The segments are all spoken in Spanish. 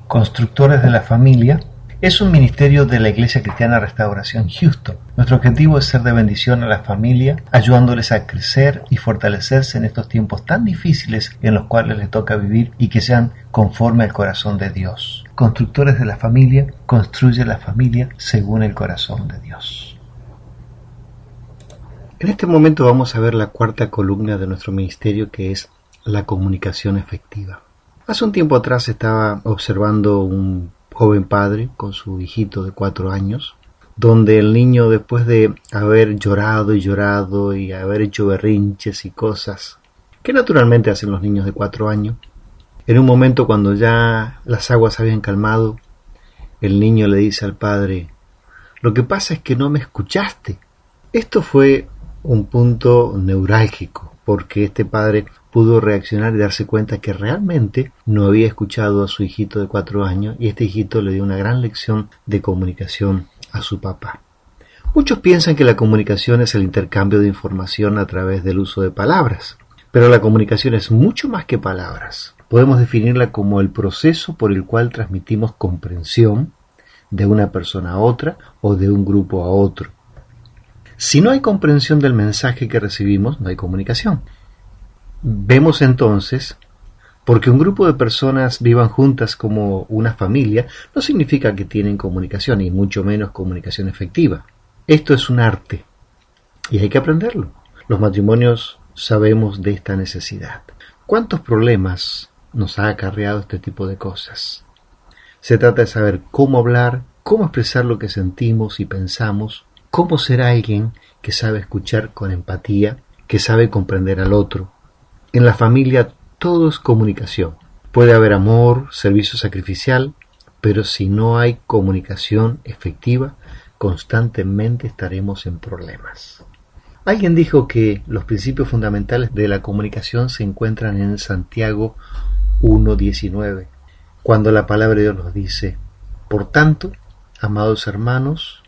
Constructores de la Familia es un ministerio de la Iglesia Cristiana Restauración Houston. Nuestro objetivo es ser de bendición a la familia, ayudándoles a crecer y fortalecerse en estos tiempos tan difíciles en los cuales les toca vivir y que sean conforme al corazón de Dios. Constructores de la Familia construye la familia según el corazón de Dios. En este momento vamos a ver la cuarta columna de nuestro ministerio, que es la comunicación efectiva. Hace un tiempo atrás estaba observando un joven padre con su hijito de 4 años, donde el niño, después de haber llorado y haber hecho berrinches y cosas que naturalmente hacen los niños de 4 años, en un momento cuando ya las aguas habían calmado, el niño le dice al padre: "Lo que pasa es que no me escuchaste". Esto fue un punto neurálgico, porque este padre pudo reaccionar y darse cuenta que realmente no había escuchado a su hijito de 4 años, y este hijito le dio una gran lección de comunicación a su papá. Muchos piensan que la comunicación es el intercambio de información a través del uso de palabras, pero la comunicación es mucho más que palabras. Podemos definirla como el proceso por el cual transmitimos comprensión de una persona a otra o de un grupo a otro. Si no hay comprensión del mensaje que recibimos, no hay comunicación. Vemos entonces, porque un grupo de personas vivan juntas como una familia, no significa que tienen comunicación, y mucho menos comunicación efectiva. Esto es un arte, y hay que aprenderlo. Los matrimonios sabemos de esta necesidad. ¿Cuántos problemas nos ha acarreado este tipo de cosas? Se trata de saber cómo hablar, cómo expresar lo que sentimos y pensamos, cómo ser alguien que sabe escuchar con empatía, que sabe comprender al otro. En la familia todo es comunicación. Puede haber amor, servicio sacrificial, pero si no hay comunicación efectiva, constantemente estaremos en problemas. Alguien dijo que los principios fundamentales de la comunicación se encuentran en Santiago 1:19, cuando la palabra de Dios nos dice: "Por tanto, amados hermanos,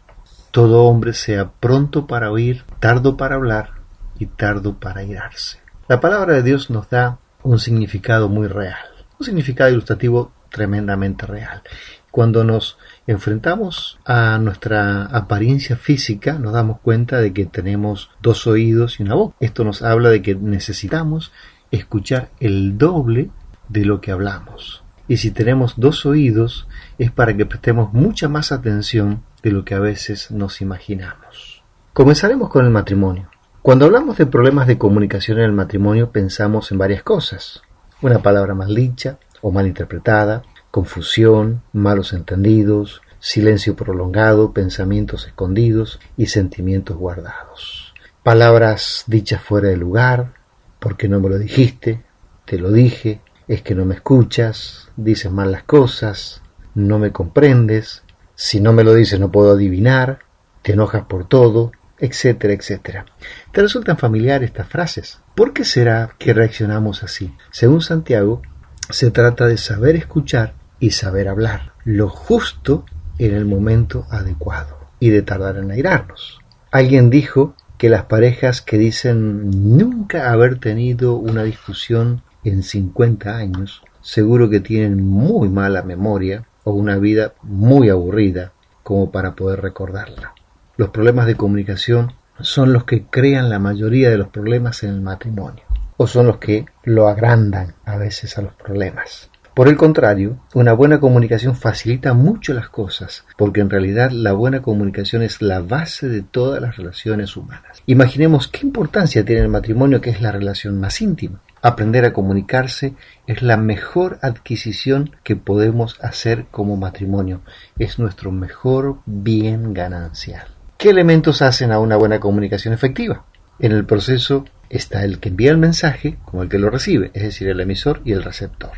todo hombre sea pronto para oír, tardo para hablar y tardo para irarse". La palabra de Dios nos da un significado muy real, un significado ilustrativo tremendamente real. Cuando nos enfrentamos a nuestra apariencia física, nos damos cuenta de que tenemos 2 oídos y una boca. Esto nos habla de que necesitamos escuchar el doble de lo que hablamos. Y si tenemos 2 oídos, es para que prestemos mucha más atención de lo que a veces nos imaginamos. Comenzaremos con el matrimonio. Cuando hablamos de problemas de comunicación en el matrimonio, pensamos en varias cosas: una palabra mal dicha o mal interpretada, confusión, malos entendidos, silencio prolongado, pensamientos escondidos y sentimientos guardados. Palabras dichas fuera de lugar: ¿por qué no me lo dijiste? Te lo dije, es que no me escuchas, dices mal las cosas, no me comprendes, si no me lo dices no puedo adivinar, te enojas por todo, etcétera, etcétera. ¿Te resultan familiares estas frases? ¿Por qué será que reaccionamos así? Según Santiago, se trata de saber escuchar y saber hablar, lo justo en el momento adecuado, y de tardar en airarnos. Alguien dijo que las parejas que dicen nunca haber tenido una discusión en 50 años, seguro que tienen muy mala memoria o una vida muy aburrida como para poder recordarla. Los problemas de comunicación son los que crean la mayoría de los problemas en el matrimonio, o son los que lo agrandan a veces a los problemas. Por el contrario, una buena comunicación facilita mucho las cosas, porque en realidad la buena comunicación es la base de todas las relaciones humanas. Imaginemos qué importancia tiene el matrimonio, que es la relación más íntima. Aprender a comunicarse es la mejor adquisición que podemos hacer como matrimonio. Es nuestro mejor bien ganancial. ¿Qué elementos hacen a una buena comunicación efectiva? En el proceso está el que envía el mensaje como el que lo recibe, es decir, el emisor y el receptor.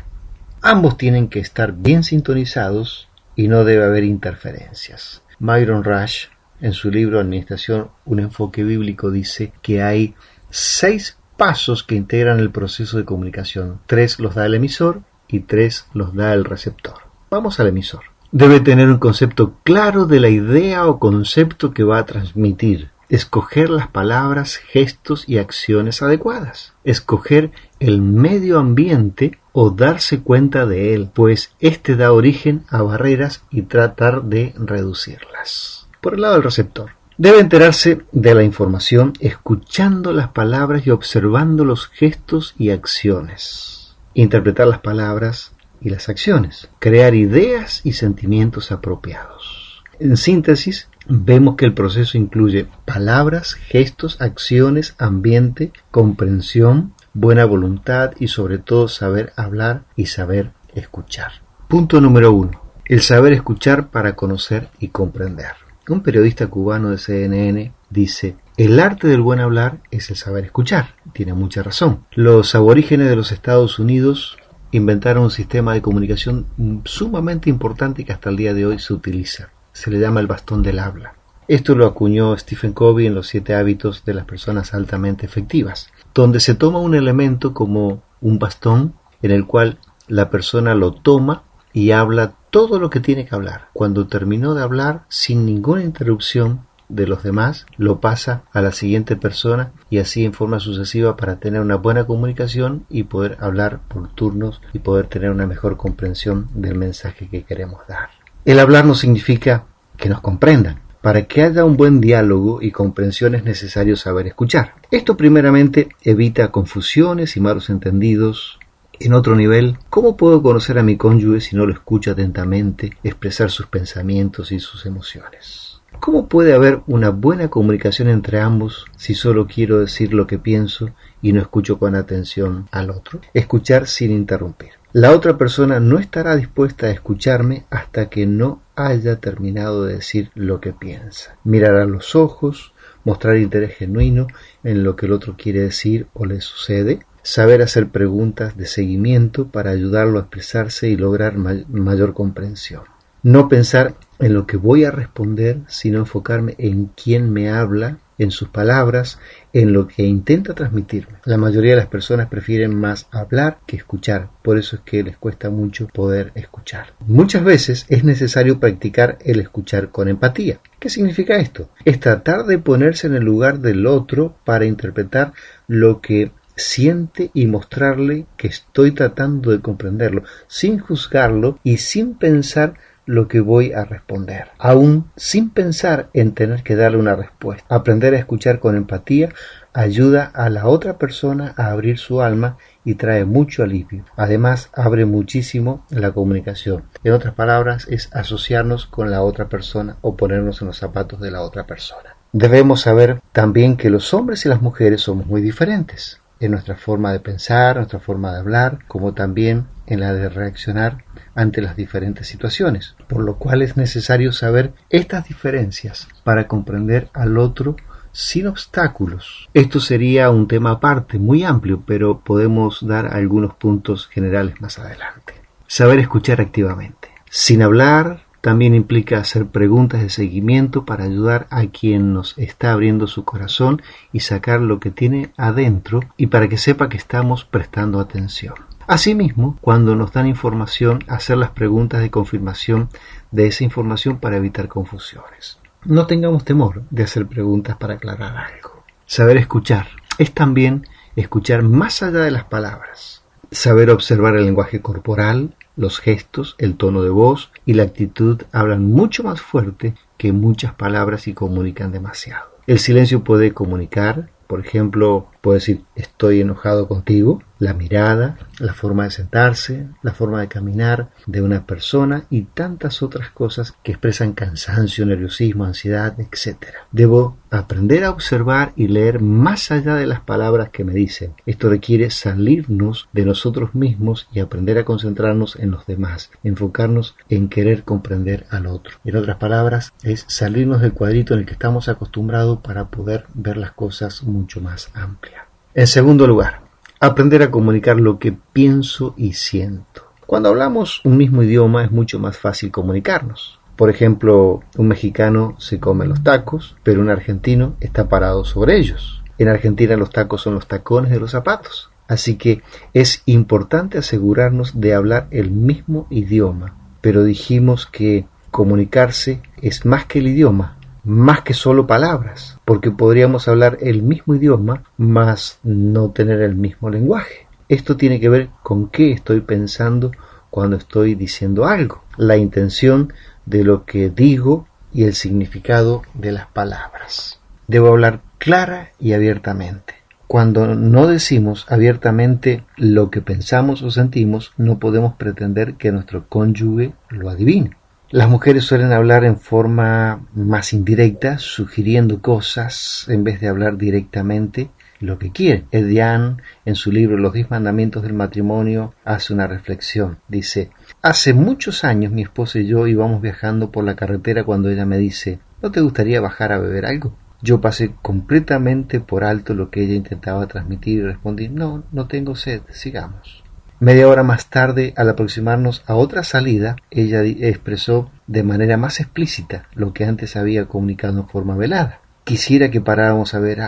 Ambos tienen que estar bien sintonizados y no debe haber interferencias. Myron Rush, en su libro Administración, un enfoque bíblico, dice que hay 6 pasos que integran el proceso de comunicación. 3 los da el emisor y 3 los da el receptor. Vamos al emisor. Debe tener un concepto claro de la idea o concepto que va a transmitir. escoger las palabras, gestos y acciones adecuadas, escoger el medio ambiente o darse cuenta de él, pues este da origen a barreras y tratar de reducirlas. Por el lado del receptor, debe enterarse de la información escuchando las palabras y observando los gestos y acciones, interpretar las palabras y las acciones, crear ideas y sentimientos apropiados. En síntesis, vemos que el proceso incluye palabras, gestos, acciones, ambiente, comprensión, buena voluntad y sobre todo saber hablar y saber escuchar. Punto número 1. El saber escuchar para conocer y comprender. Un periodista cubano de CNN dice: el arte del buen hablar es el saber escuchar. Tiene mucha razón. Los aborígenes de los Estados Unidos inventaron un sistema de comunicación sumamente importante que hasta el día de hoy se utiliza. Se le llama el bastón del habla. Esto lo acuñó Stephen Covey en los 7 hábitos de las personas altamente efectivas, donde se toma un elemento como un bastón en el cual la persona lo toma y habla todo lo que tiene que hablar. Cuando terminó de hablar, sin ninguna interrupción de los demás, lo pasa a la siguiente persona y así en forma sucesiva para tener una buena comunicación y poder hablar por turnos y poder tener una mejor comprensión del mensaje que queremos dar. El hablar no significa que nos comprendan. Para que haya un buen diálogo y comprensión es necesario saber escuchar. Esto primeramente evita confusiones y malos entendidos. En otro nivel, ¿cómo puedo conocer a mi cónyuge si no lo escucho atentamente expresar sus pensamientos y sus emociones? ¿Cómo puede haber una buena comunicación entre ambos si solo quiero decir lo que pienso y no escucho con atención al otro? Escuchar sin interrumpir. La otra persona no estará dispuesta a escucharme hasta que no haya terminado de decir lo que piensa. Mirar a los ojos, mostrar interés genuino en lo que el otro quiere decir o le sucede, saber hacer preguntas de seguimiento para ayudarlo a expresarse y lograr mayor comprensión. No pensar en lo que voy a responder, sino enfocarme en quién me habla, en sus palabras, en lo que intenta transmitirme. La mayoría de las personas prefieren más hablar que escuchar, por eso es que les cuesta mucho poder escuchar. Muchas veces es necesario practicar el escuchar con empatía. ¿Qué significa esto? Es tratar de ponerse en el lugar del otro para interpretar lo que siente y mostrarle que estoy tratando de comprenderlo, sin juzgarlo y sin pensar lo que voy a responder, aún sin pensar en tener que darle una respuesta. Aprender a escuchar con empatía ayuda a la otra persona a abrir su alma y trae mucho alivio. Además, abre muchísimo la comunicación. En otras palabras, es asociarnos con la otra persona o ponernos en los zapatos de la otra persona. Debemos saber también que los hombres y las mujeres somos muy diferentes en nuestra forma de pensar, nuestra forma de hablar, como también en la de reaccionar ante las diferentes situaciones, por lo cual es necesario saber estas diferencias para comprender al otro sin obstáculos. Esto sería un tema aparte, muy amplio, pero podemos dar algunos puntos generales más adelante. Saber escuchar activamente. Sin hablar, también implica hacer preguntas de seguimiento para ayudar a quien nos está abriendo su corazón y sacar lo que tiene adentro y para que sepa que estamos prestando atención. Asimismo, cuando nos dan información, hacer las preguntas de confirmación de esa información para evitar confusiones. No tengamos temor de hacer preguntas para aclarar algo. Saber escuchar es también escuchar más allá de las palabras. Saber observar el lenguaje corporal, los gestos, el tono de voz y la actitud hablan mucho más fuerte que muchas palabras y comunican demasiado. El silencio puede comunicar, por ejemplo, puede decir estoy enojado contigo, la mirada, la forma de sentarse, la forma de caminar de una persona y tantas otras cosas que expresan cansancio, nerviosismo, ansiedad, etc. Debo aprender a observar y leer más allá de las palabras que me dicen. Esto requiere salirnos de nosotros mismos y aprender a concentrarnos en los demás, enfocarnos en querer comprender al otro. En otras palabras, es salirnos del cuadrito en el que estamos acostumbrados para poder ver las cosas mucho más amplias. En segundo lugar, aprender a comunicar lo que pienso y siento. Cuando hablamos un mismo idioma es mucho más fácil comunicarnos. Por ejemplo, un mexicano se come los tacos, pero un argentino está parado sobre ellos. En Argentina los tacos son los tacones de los zapatos. Así que es importante asegurarnos de hablar el mismo idioma. Pero dijimos que comunicarse es más que el idioma. más que solo palabras, porque podríamos hablar el mismo idioma, mas no tener el mismo lenguaje. Esto tiene que ver con qué estoy pensando cuando estoy diciendo algo, la intención de lo que digo y el significado de las palabras. Debo hablar clara y abiertamente. Cuando no decimos abiertamente lo que pensamos o sentimos, no podemos pretender que nuestro cónyuge lo adivine. Las mujeres suelen hablar en forma más indirecta, sugiriendo cosas en vez de hablar directamente lo que quieren. Edian, en su libro Los 10 mandamientos del matrimonio, hace una reflexión. Dice: hace muchos años mi esposa y yo íbamos viajando por la carretera cuando ella me dice: ¿no te gustaría bajar a beber algo? Yo pasé completamente por alto lo que ella intentaba transmitir y respondí: no tengo sed, sigamos. Media hora más tarde, al aproximarnos a otra salida, ella expresó de manera más explícita lo que antes había comunicado en forma velada. Quisiera que paráramos a beber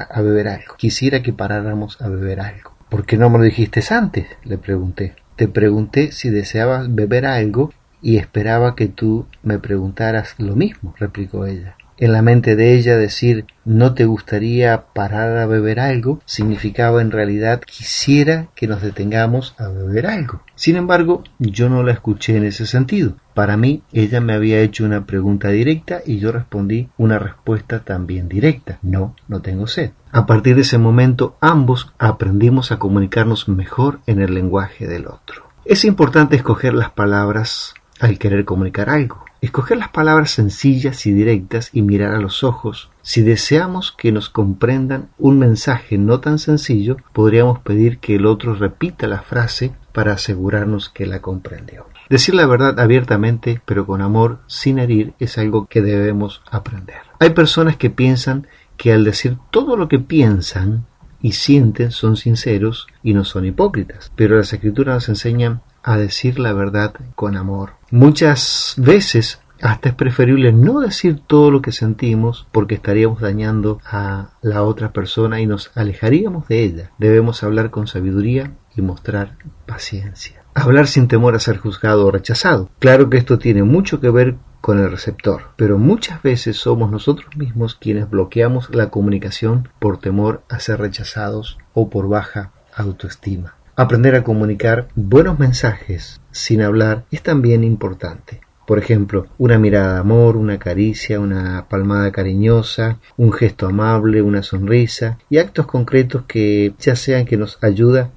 algo. Quisiera que paráramos a beber algo. ¿Por qué no me lo dijiste antes?, le pregunté. Te pregunté si deseabas beber algo y esperaba que tú me preguntaras lo mismo, replicó ella. En la mente de ella decir ¿no te gustaría parar a beber algo? Significaba en realidad quisiera que nos detengamos a beber algo. Sin embargo, yo no la escuché en ese sentido. Para mí, ella me había hecho una pregunta directa y yo respondí una respuesta también directa. No tengo sed. A partir de ese momento, ambos aprendimos a comunicarnos mejor en el lenguaje del otro. Es importante escoger las palabras al querer comunicar algo. Escoger las palabras sencillas y directas y mirar a los ojos. Si deseamos que nos comprendan un mensaje no tan sencillo, podríamos pedir que el otro repita la frase para asegurarnos que la comprendió. Decir la verdad abiertamente, pero con amor, sin herir, es algo que debemos aprender. Hay personas que piensan que al decir todo lo que piensan y sienten son sinceros y no son hipócritas, pero las Escrituras nos enseñan a decir la verdad con amor. Muchas veces hasta es preferible no decir todo lo que sentimos porque estaríamos dañando a la otra persona y nos alejaríamos de ella. Debemos hablar con sabiduría y mostrar paciencia. Hablar sin temor a ser juzgado o rechazado. Claro que esto tiene mucho que ver con el receptor, pero muchas veces somos nosotros mismos quienes bloqueamos la comunicación por temor a ser rechazados o por baja autoestima. Aprender a comunicar buenos mensajes sin hablar es también importante. Por ejemplo, una mirada de amor, una caricia, una palmada cariñosa, un gesto amable, una sonrisa y actos concretos que ya sean que nos ayuda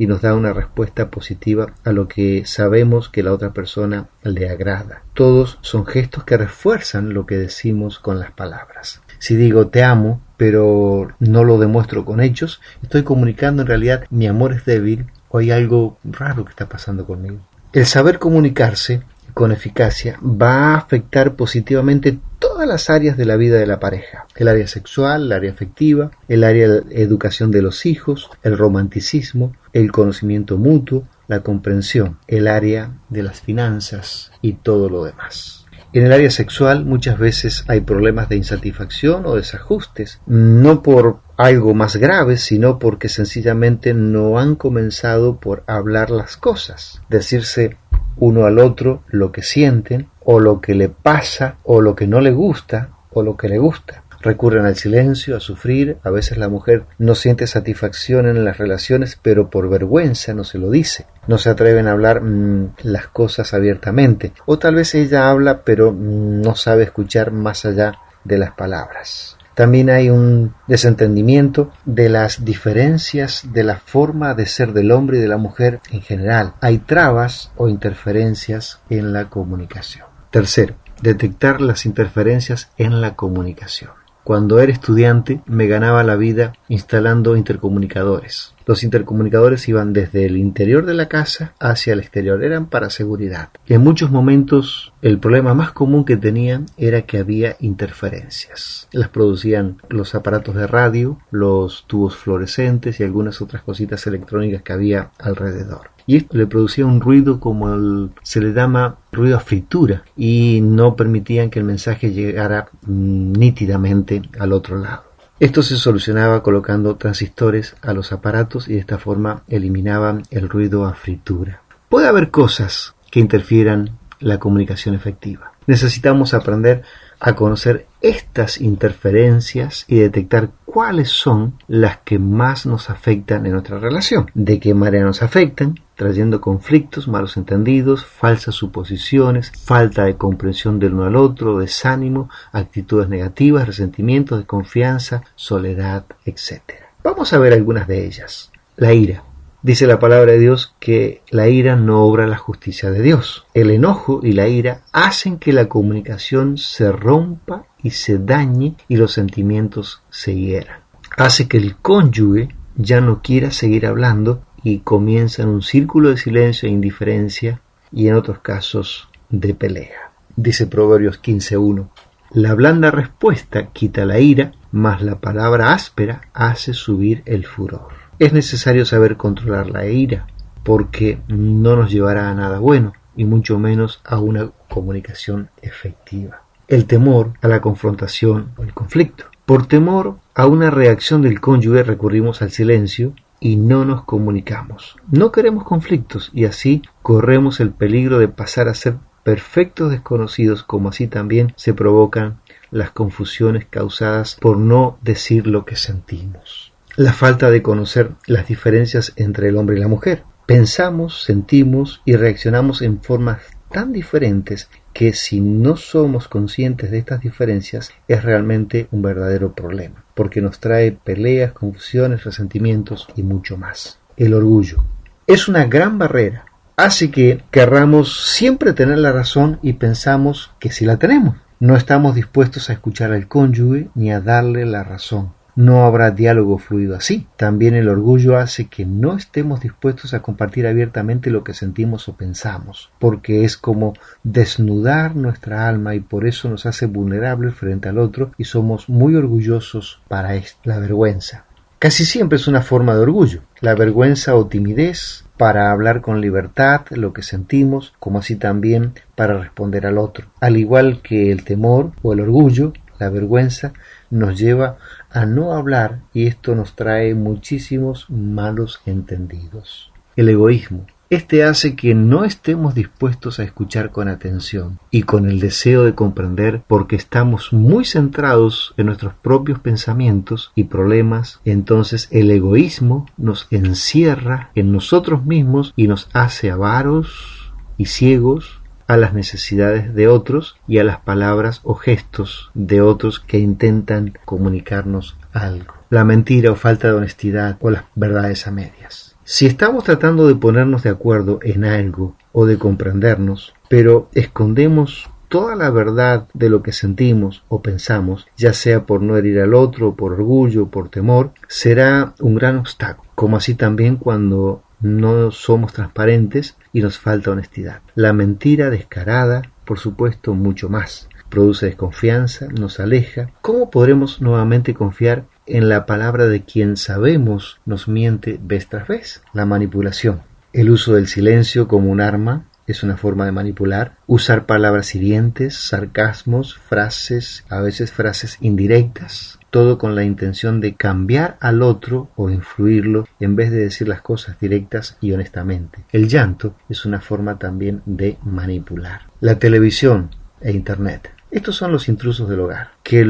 y nos da una respuesta positiva a lo que sabemos que la otra persona le agrada. Todos son gestos que refuerzan lo que decimos con las palabras. Si digo te amo, pero no lo demuestro con hechos, estoy comunicando en realidad mi amor es débil o hay algo raro que está pasando conmigo. El saber comunicarse con eficacia va a afectar positivamente todas las áreas de la vida de la pareja. El área sexual, el área afectiva, el área de educación de los hijos, el romanticismo, el conocimiento mutuo, la comprensión, el área de las finanzas y todo lo demás. En el área sexual muchas veces hay problemas de insatisfacción o desajustes, no por algo más grave, sino porque sencillamente no han comenzado por hablar las cosas, decirse uno al otro lo que sienten, o lo que le pasa, o lo que no le gusta, o lo que le gusta. Recurren al silencio, a sufrir. A veces la mujer no siente satisfacción en las relaciones, pero por vergüenza no se lo dice. No se atreven a hablar las cosas abiertamente. O tal vez ella habla, pero no sabe escuchar más allá de las palabras. También hay un desentendimiento de las diferencias de la forma de ser del hombre y de la mujer en general. Hay trabas o interferencias en la comunicación. Tercero, detectar las interferencias en la comunicación. Cuando era estudiante me ganaba la vida instalando intercomunicadores. Los intercomunicadores iban desde el interior de la casa hacia el exterior, eran para seguridad. En muchos momentos el problema más común que tenían era que había interferencias. Las producían los aparatos de radio, los tubos fluorescentes y algunas otras cositas electrónicas que había alrededor. Y esto le producía un ruido como se le llama ruido a fritura y no permitían que el mensaje llegara nítidamente al otro lado. Esto se solucionaba colocando transistores a los aparatos y de esta forma eliminaban el ruido a fritura. Puede haber cosas que interfieran la comunicación efectiva. Necesitamos aprender a conocer estas interferencias y detectar cuáles son las que más nos afectan en nuestra relación. ¿De qué manera nos afectan? Trayendo conflictos, malos entendidos, falsas suposiciones, falta de comprensión del uno al otro, desánimo, actitudes negativas, resentimientos, desconfianza, soledad, etc. Vamos a ver algunas de ellas. La ira. Dice la palabra de Dios que la ira no obra la justicia de Dios. El enojo y la ira hacen que la comunicación se rompa y se dañe y los sentimientos se hieran. Hace que el cónyuge ya no quiera seguir hablando y comienza en un círculo de silencio e indiferencia y en otros casos de pelea. Dice Proverbios 15:1. La blanda respuesta quita la ira, mas la palabra áspera hace subir el furor. Es necesario saber controlar la ira, porque no nos llevará a nada bueno, y mucho menos a una comunicación efectiva. El temor a la confrontación o el conflicto. Por temor a una reacción del cónyuge recurrimos al silencio y no nos comunicamos. No queremos conflictos y así corremos el peligro de pasar a ser perfectos desconocidos, como así también se provocan las confusiones causadas por no decir lo que sentimos. La falta de conocer las diferencias entre el hombre y la mujer. Pensamos, sentimos y reaccionamos en formas tan diferentes que si no somos conscientes de estas diferencias es realmente un verdadero problema, porque nos trae peleas, confusiones, resentimientos y mucho más. El orgullo es una gran barrera. Hace que querramos siempre tener la razón y pensamos que sí la tenemos. No estamos dispuestos a escuchar al cónyuge ni a darle la razón. No habrá diálogo fluido así. También el orgullo hace que no estemos dispuestos a compartir abiertamente lo que sentimos o pensamos, porque es como desnudar nuestra alma y por eso nos hace vulnerables frente al otro y somos muy orgullosos para esto. La vergüenza. Casi siempre es una forma de orgullo. La vergüenza o timidez para hablar con libertad lo que sentimos, como así también para responder al otro. Al igual que el temor o el orgullo, la vergüenza nos lleva a no hablar y esto nos trae muchísimos malos entendidos. El egoísmo. Este hace que no estemos dispuestos a escuchar con atención y con el deseo de comprender porque estamos muy centrados en nuestros propios pensamientos y problemas. Entonces el egoísmo nos encierra en nosotros mismos y nos hace avaros y ciegos a las necesidades de otros y a las palabras o gestos de otros que intentan comunicarnos algo. La mentira o falta de honestidad o las verdades a medias. Si estamos tratando de ponernos de acuerdo en algo o de comprendernos, pero escondemos toda la verdad de lo que sentimos o pensamos, ya sea por no herir al otro, por orgullo o por temor, será un gran obstáculo, como así también cuando no somos transparentes y nos falta honestidad. La mentira descarada, por supuesto, mucho más. Produce desconfianza, nos aleja. ¿Cómo podremos nuevamente confiar en la palabra de quien sabemos nos miente vez tras vez? La manipulación. El uso del silencio como un arma es una forma de manipular. Usar palabras hirientes, sarcasmos, frases, a veces frases indirectas, todo con la intención de cambiar al otro o influirlo en vez de decir las cosas directas y honestamente. El llanto es una forma también de manipular. La televisión e internet. Estos son los intrusos del hogar, que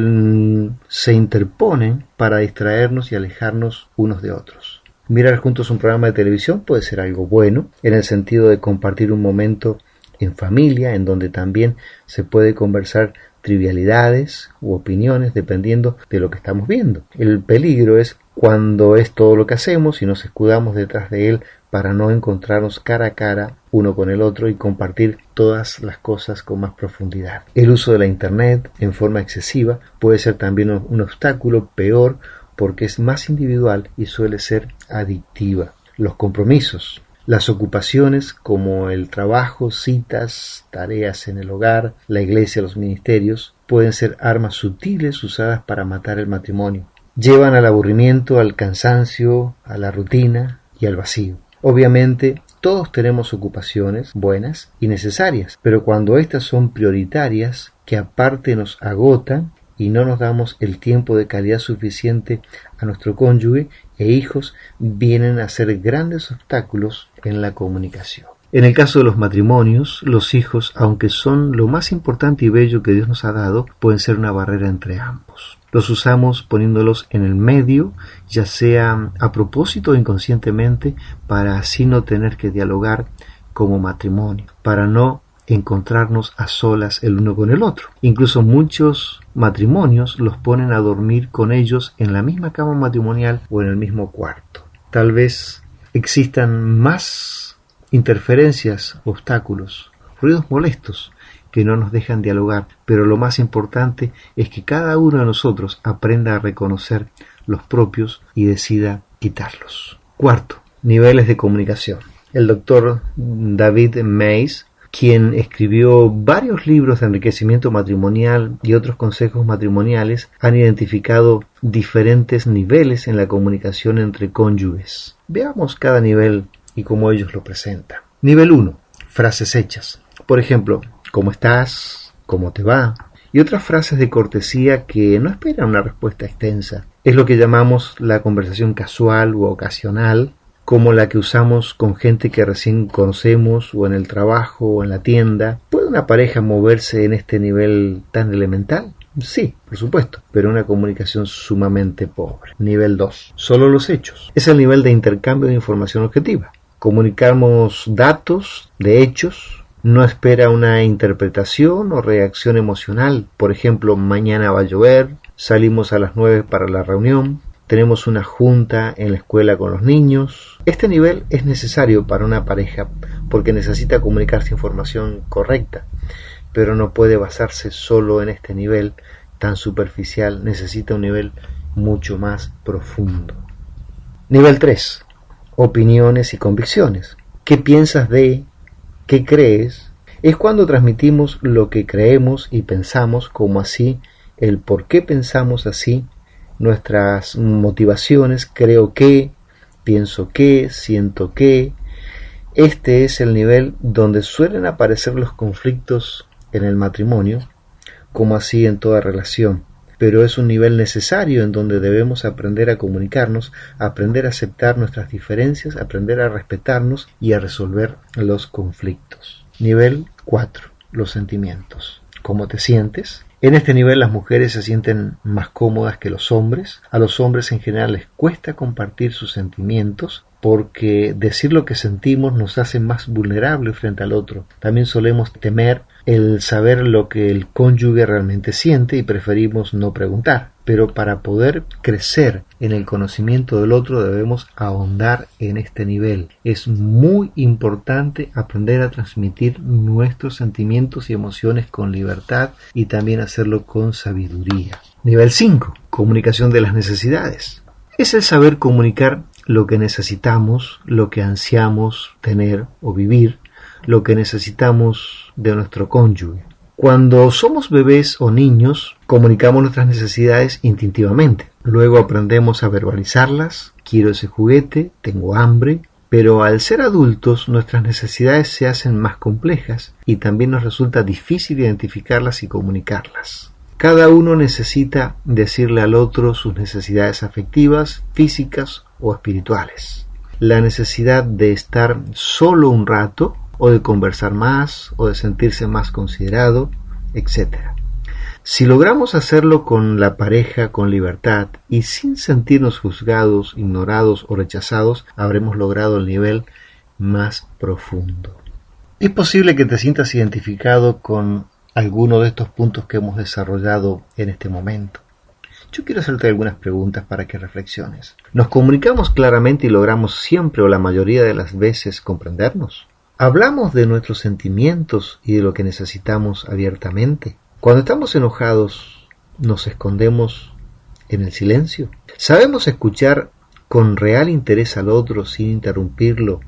se interponen para distraernos y alejarnos unos de otros. Mirar juntos un programa de televisión puede ser algo bueno, en el sentido de compartir un momento en familia, en donde también se puede conversar trivialidades u opiniones dependiendo de lo que estamos viendo. El peligro es cuando es todo lo que hacemos y nos escudamos detrás de él para no encontrarnos cara a cara uno con el otro y compartir todas las cosas con más profundidad. El uso de la internet en forma excesiva puede ser también un obstáculo peor porque es más individual y suele ser adictiva. Los compromisos. Las ocupaciones como el trabajo, citas, tareas en el hogar, la iglesia, los ministerios, pueden ser armas sutiles usadas para matar el matrimonio. Llevan al aburrimiento, al cansancio, a la rutina y al vacío. Obviamente, todos tenemos ocupaciones buenas y necesarias, pero cuando estas son prioritarias, que aparte nos agotan y no nos damos el tiempo de calidad suficiente a nuestro cónyuge e hijos, vienen a ser grandes obstáculos en la comunicación. En el caso de los matrimonios, los hijos, aunque son lo más importante y bello que Dios nos ha dado, pueden ser una barrera entre ambos. Los usamos poniéndolos en el medio, ya sea a propósito o inconscientemente, para así no tener que dialogar como matrimonio, para no encontrarnos a solas el uno con el otro. Incluso muchos matrimonios los ponen a dormir con ellos en la misma cama matrimonial o en el mismo cuarto. Tal vez existan más interferencias, obstáculos, ruidos molestos que no nos dejan dialogar, pero lo más importante es que cada uno de nosotros aprenda a reconocer los propios y decida quitarlos. Cuarto, niveles de comunicación. El doctor David Mays, quien escribió varios libros de enriquecimiento matrimonial y otros consejos matrimoniales, han identificado diferentes niveles en la comunicación entre cónyuges. Veamos cada nivel y cómo ellos lo presentan. Nivel 1. Frases hechas. Por ejemplo, ¿cómo estás? ¿Cómo te va? Y otras frases de cortesía que no esperan una respuesta extensa. Es lo que llamamos la conversación casual u ocasional, como la que usamos con gente que recién conocemos o en el trabajo o en la tienda. ¿Puede una pareja moverse en este nivel tan elemental? Sí, por supuesto, pero una comunicación sumamente pobre. Nivel 2. Solo los hechos. Es el nivel de intercambio de información objetiva. Comunicamos datos de hechos, no espera una interpretación o reacción emocional. Por ejemplo, mañana va a llover, salimos a las 9 para la reunión, tenemos una junta en la escuela con los niños. Este nivel es necesario para una pareja porque necesita comunicarse información correcta, pero no puede basarse solo en este nivel tan superficial, necesita un nivel mucho más profundo. Nivel 3. Opiniones y convicciones. ¿Qué piensas de? ¿Qué crees? Es cuando transmitimos lo que creemos y pensamos, como así el por qué pensamos así, nuestras motivaciones, creo que, pienso que, siento que. Este es el nivel donde suelen aparecer los conflictos en el matrimonio, como así en toda relación. Pero es un nivel necesario en donde debemos aprender a comunicarnos, aprender a aceptar nuestras diferencias, aprender a respetarnos y a resolver los conflictos. Nivel 4. Los sentimientos. ¿Cómo te sientes? En este nivel las mujeres se sienten más cómodas que los hombres. A los hombres en general les cuesta compartir sus sentimientos porque decir lo que sentimos nos hace más vulnerables frente al otro. También solemos temer el saber lo que el cónyuge realmente siente y preferimos no preguntar. Pero para poder crecer en el conocimiento del otro debemos ahondar en este nivel. Es muy importante aprender a transmitir nuestros sentimientos y emociones con libertad y también hacerlo con sabiduría. Nivel 5. Comunicación de las necesidades. Es el saber comunicar lo que necesitamos, lo que ansiamos tener o vivir, lo que necesitamos de nuestro cónyuge. Cuando somos bebés o niños, comunicamos nuestras necesidades instintivamente. Luego aprendemos a verbalizarlas. Quiero ese juguete, tengo hambre. Pero al ser adultos, nuestras necesidades se hacen más complejas y también nos resulta difícil identificarlas y comunicarlas. Cada uno necesita decirle al otro sus necesidades afectivas, físicas o espirituales. La necesidad de estar solo un rato, o de conversar más, o de sentirse más considerado, etc. Si logramos hacerlo con la pareja con libertad y sin sentirnos juzgados, ignorados o rechazados, habremos logrado el nivel más profundo. Es posible que te sientas identificado con alguno de estos puntos que hemos desarrollado en este momento. Yo quiero hacerte algunas preguntas para que reflexiones. ¿Nos comunicamos claramente y logramos siempre o la mayoría de las veces comprendernos? ¿Hablamos de nuestros sentimientos y de lo que necesitamos abiertamente? Cuando estamos enojados, ¿nos escondemos en el silencio? ¿Sabemos escuchar con real interés al otro sin interrumpirlo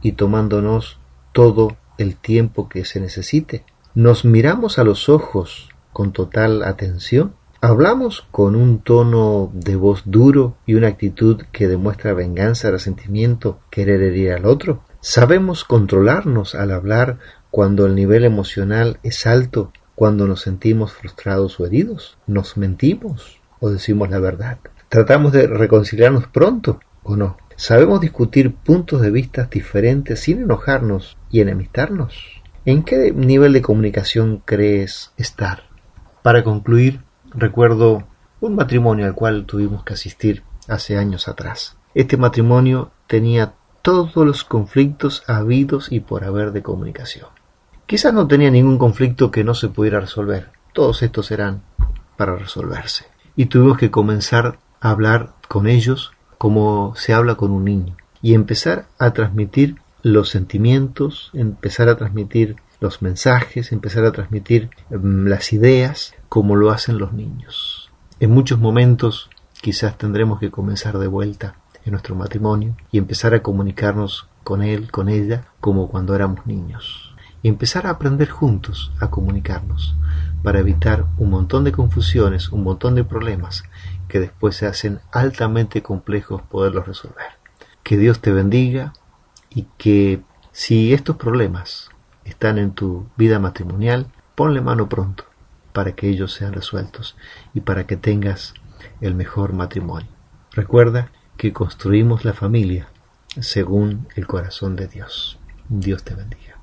y tomándonos todo el tiempo que se necesite? ¿Nos miramos a los ojos con total atención? ¿Hablamos con un tono de voz duro y una actitud que demuestra venganza, resentimiento, querer herir al otro? ¿Sabemos controlarnos al hablar cuando el nivel emocional es alto, cuando nos sentimos frustrados o heridos? ¿Nos mentimos o decimos la verdad? ¿Tratamos de reconciliarnos pronto o no? ¿Sabemos discutir puntos de vista diferentes sin enojarnos y enemistarnos? ¿En qué nivel de comunicación crees estar? Para concluir, recuerdo un matrimonio al cual tuvimos que asistir hace años atrás. Este matrimonio tenía todos los conflictos habidos y por haber de comunicación. Quizás no tenía ningún conflicto que no se pudiera resolver. Todos estos eran para resolverse. Y tuvimos que comenzar a hablar con ellos como se habla con un niño. Y empezar a transmitir los sentimientos, empezar a transmitir los mensajes, empezar a transmitir las ideas como lo hacen los niños. En muchos momentos quizás tendremos que comenzar de vuelta en nuestro matrimonio y empezar a comunicarnos con él, con ella, como cuando éramos niños. Y empezar a aprender juntos a comunicarnos para evitar un montón de confusiones, un montón de problemas que después se hacen altamente complejos poderlos resolver. Que Dios te bendiga y que si estos problemas están en tu vida matrimonial, ponle mano pronto para que ellos sean resueltos y para que tengas el mejor matrimonio. Recuerda que construimos la familia según el corazón de Dios. Dios te bendiga.